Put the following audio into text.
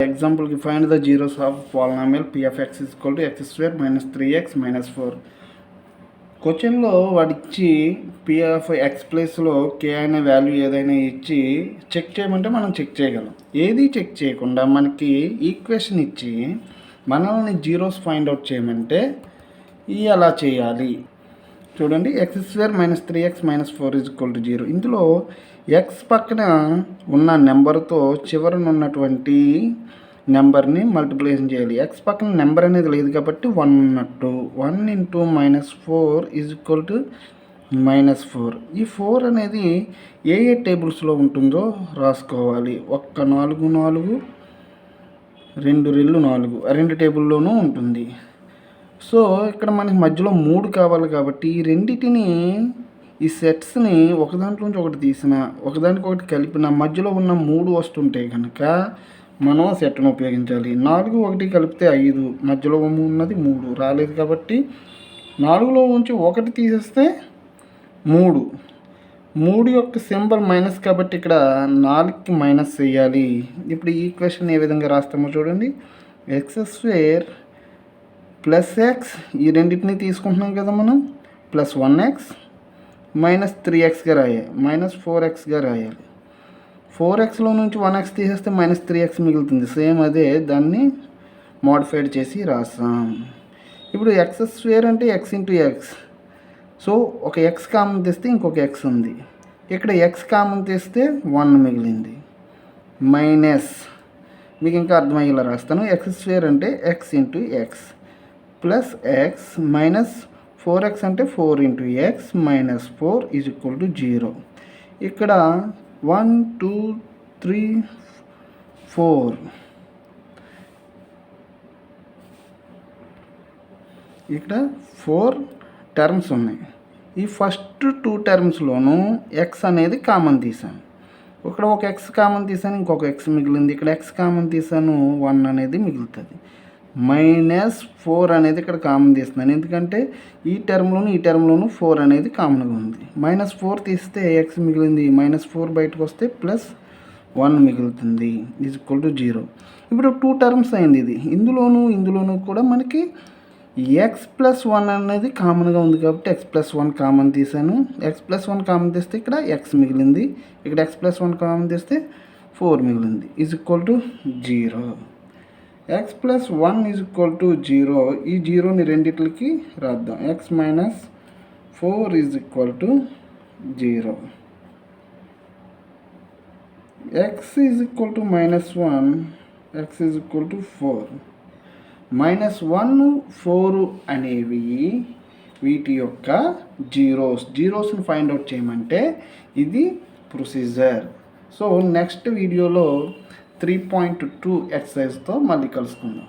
ఎగ్జాంపుల్కి find the zeros of polynomial p of x is equal to x² minus 3x minus 4. క్వశ్చన్లో వాడిచ్చి p of x ప్లేస్లో k అనే value ఏదైనా ఇచ్చి check చేయమంటే మనం చెక్ చేయగలం. ఏది చెక్ చేయకుండా మనకి ఈక్వేషన్ ఇచ్చి మనల్ని జీరోస్ ఫైండ్ అవుట్ చేయమంటే అలా చేయాలి. చూడండి, x² minus 3x minus 4 is equal to 0. ఇందులో x పక్కన ఉన్న నెంబర్తో చివరన ఉన్నటువంటి నెంబర్ని మల్టిప్లికేషన్ చేయాలి. x పక్కన నెంబర్ అనేది లేదు కాబట్టి 1 ఉన్నట్టు. 1 into -4 is equal to -4. ఈ 4 అనేది ఏ టేబుల్స్లో ఉంటుందో రాసుకోవాలి. 1 4 4 2 రెళ్ళు 4 రెండు టేబుల్లోనూ ఉంటుంది. సో ఇక్కడ మనకి మధ్యలో 3 కావాలి కాబట్టి ఈ రెండింటిని ఈ సెట్స్ని ఒకదాంట్లోంచి ఒకటి తీసిన ఒకదానికొకటి కలిపిన మధ్యలో ఉన్న 3 వస్తుంటాయి కనుక మనం సెట్ను ఉపయోగించాలి. 4 1 కలిపితే 5, మధ్యలో ఉన్నది 3 రాలేదు కాబట్టి 4లో నుంచి 1 తీసేస్తే 3 యొక్క సింబల్ మైనస్ కాబట్టి ఇక్కడ 4కి మైనస్ చేయాలి. ఇప్పుడు ఈ ఈక్వేషన్ ఏ విధంగా రాస్తామో చూడండి. x² ప్లస్ ఎక్స్, ఈ రెండింటిని తీసుకుంటున్నాం కదా మనం, ప్లస్ 1x మైనస్ 3xగా రాయాలి, మైనస్ 4xగా రాయాలి. 4xలో నుంచి 1x తీసేస్తే మైనస్ 3x మిగులుతుంది. సేమ్ అదే దాన్ని మోడిఫైడ్ చేసి రాసాం. ఇప్పుడు x² అంటే x ఇంటూ ఎక్స్. సో ఒక x కామన్ తెస్తే ఇంకొక x ఉంది. ఇక్కడ x కామన్ తెస్తే 1 మిగిలింది. మైనస్, మీకు ఇంకా అర్థమయ్యేలా రాస్తాను. x² అంటే x into X plus x minus 4x అంటే 4 into X minus 4 is equal to 0. ఇక్కడ 1 2 3 4 ఇక్కడ 4 టర్మ్స్ ఉన్నాయి. ఈ ఫస్ట్ 2 టర్మ్స్లోనూ x అనేది కామన్ తీసాను. ఇక్కడ ఒక x కామన్ తీసాను, ఇంకొక x మిగిలింది. ఇక్కడ x కామన్ తీసాను, 1 అనేది మిగులుతుంది. -4 అనేది ఇక్కడ కామన్ తీస్తున్నాను, ఎందుకంటే ఈ టర్మ్లోను 4 అనేది కామన్గా ఉంది. -4 తీస్తే x మిగిలింది, -4 బయటకు వస్తే +1 మిగులుతుంది, ఈజ్ ఈక్వల్ టు 0. ఇప్పుడు 2 టర్మ్స్ అయింది ఇది. ఇందులోనూ కూడా మనకి x+1 అనేది కామన్గా ఉంది కాబట్టి x+1 కామన్ తీసాను. x+1 కామన్ తీస్తే ఇక్కడ x మిగిలింది, ఇక్కడ x+1 కామన్ తీస్తే 4 మిగిలింది, is equal to 0. x+1 is equal to 0. ఈ 0ని రెండిట్లకి రాద్దాం. x minus 4 is equal to 0. x is equal to -1, x is equal to 4. -1 4 అనేవి వీటి యొక్క జీరోస్ని ఫైండ్ అవుట్ చేయమంటే ఇది ప్రొసీజర్. సో నెక్స్ట్ వీడియోలో 3.2 ఎక్సర్సైజ్తో మళ్ళీ కలుసుకుందాం.